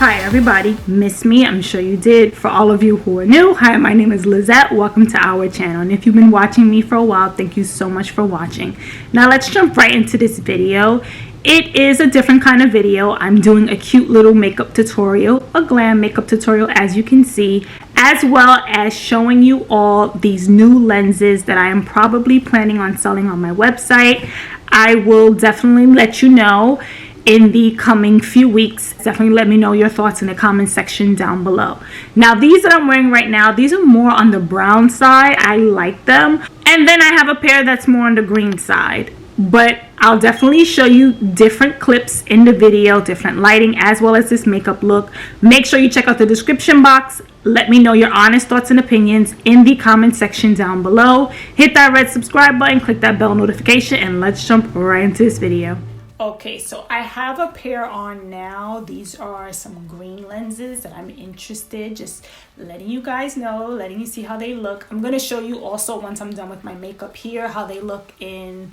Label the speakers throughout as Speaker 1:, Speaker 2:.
Speaker 1: Hi everybody, miss me? I'm sure you did. For all of you who are new, hi, my name is Lizette. Welcome to our channel. And if you've been watching me for a while, thank you so much for watching. Now let's jump right into this video. It is a different kind of video. I'm doing a cute little makeup tutorial, a glam makeup tutorial, as you can see, as well as showing you all these new lenses that I am probably planning on selling on my website. I will definitely let you know in the coming few weeks. Definitely let me know your thoughts in the comment section down below. Now these that I'm wearing right now, these are more on the brown side. I like them. And then I have a pair that's more on the green side. But I'll definitely show you different clips in the video, different lighting, as well as this makeup look. Make sure you check out the description box. Let me know your honest thoughts and opinions in the comment section down below. Hit that red subscribe button, click that bell notification, and let's jump right into this video. Okay, so I have a pair on now. These are some green lenses that I'm interested, just letting you guys know, letting you see how they look. I'm going to show you also, once I'm done with my makeup here, how they look in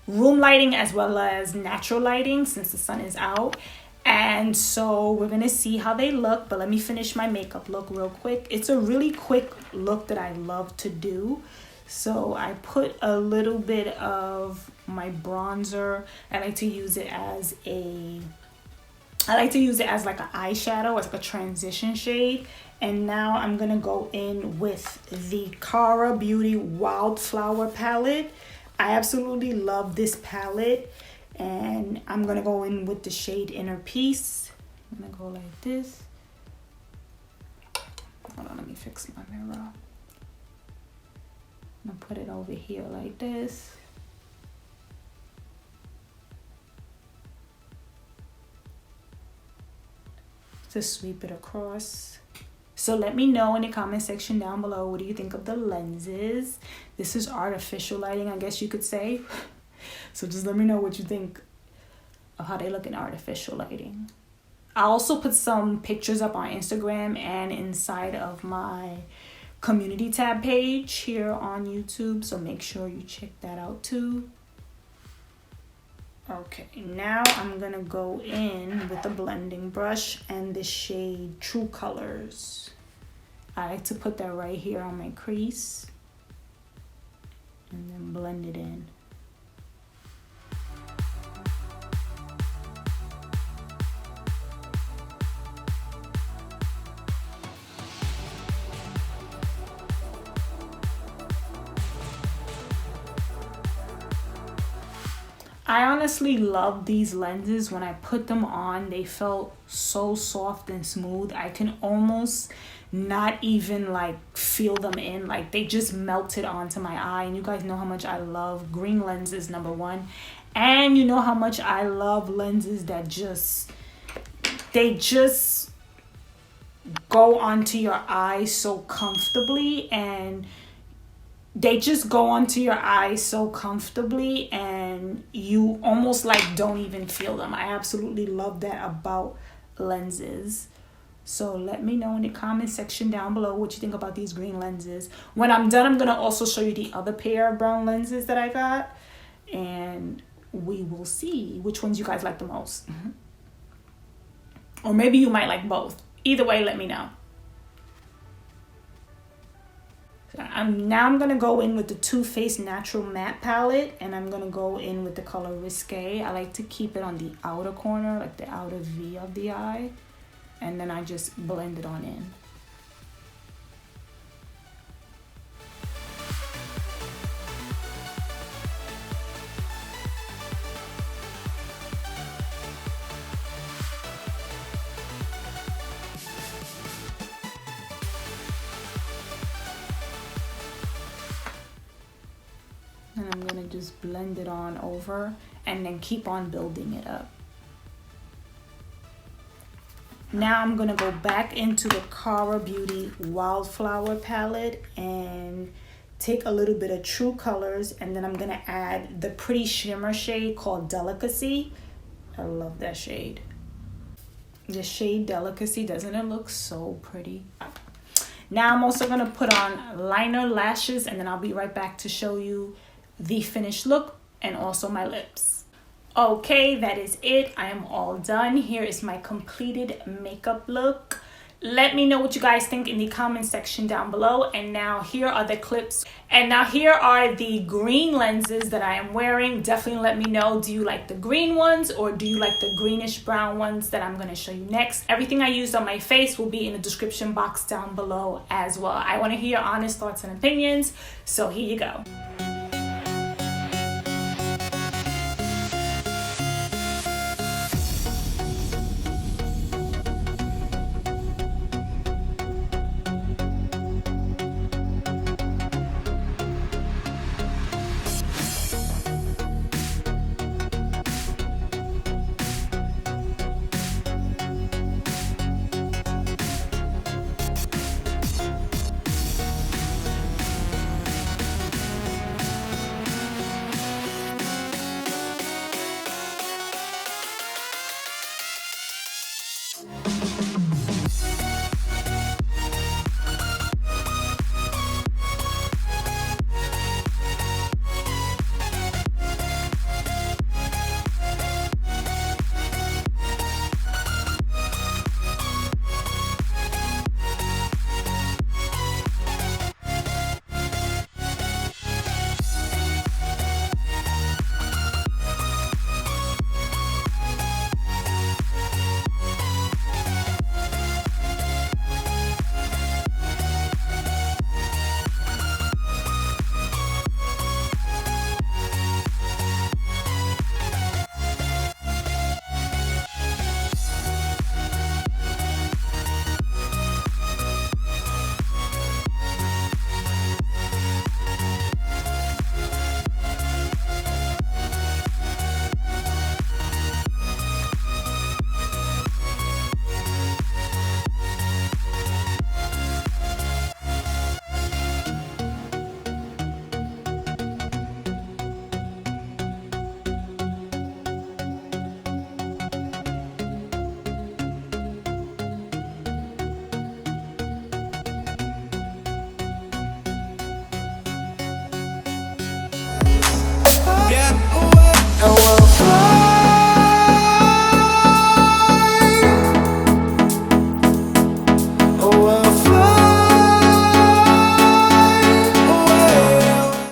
Speaker 1: room lighting as well as natural lighting since the sun is out. And so we're going to see how they look, but let me finish my makeup look real quick. It's a really quick look that I love to do. So I put a little bit of my bronzer. I like to use it as like an eyeshadow, as like a transition shade. And now I'm gonna go in with the Karabeauty Wildflower palette. I absolutely love this palette, and I'm gonna go in with the shade Inner Peace. I'm gonna go like this. Hold on, let me fix my mirror. I'm gonna put it over here like this. Just sweep it across. So let me know in the comment section down below, what do you think of the lenses? This is artificial lighting, I guess you could say. So just let me know what you think of how they look in artificial lighting. I also put some pictures up on Instagram and inside of my community tab page here on YouTube, so make sure you check that out too. Okay, now I'm gonna go in with a blending brush and the shade True Colors. I like to put that right here on my crease and then blend it in. I honestly love these lenses. When I put them on, they felt so soft and smooth. I can almost not even like feel them in, like they just melted onto my eye. And you guys know how much I love green lenses, number one, and you know how much I love lenses that just go onto your eye so comfortably, and you almost like don't even feel them. I absolutely love that about lenses. So let me know in the comment section down below what you think about these green lenses. When I'm done, I'm going to also show you the other pair of brown lenses that I got, and we will see which ones you guys like the most. Or maybe you might like both. Either way, let me know. Now I'm going to go in with the TooFaced Natural Matte Palette, and I'm going to go in with the color Risqué. I like to keep it on the outer corner, like the outer V of the eye, and then I just blend it on in. And I'm going to just blend it on over and then keep on building it up. Now I'm going to go back into the Karabeauty Wildflower palette and take a little bit of True Colors, and then I'm going to add the pretty shimmer shade called Delicacy. I love that shade. The shade Delicacy, doesn't it look so pretty? Now I'm also going to put on liner, lashes, and then I'll be right back to show you the finished look and also my lips. Okay, that is it. I am all done. Here is my completed makeup look. Let me know what you guys think in the comment section down below. And now here are the clips. And now here are the green lenses that I am wearing. Definitely let me know, do you like the green ones or do you like the greenish brown ones that I'm going to show you next? Everything I used on my face will be in the description box down below as well. I want to hear your honest thoughts and opinions. So here you go.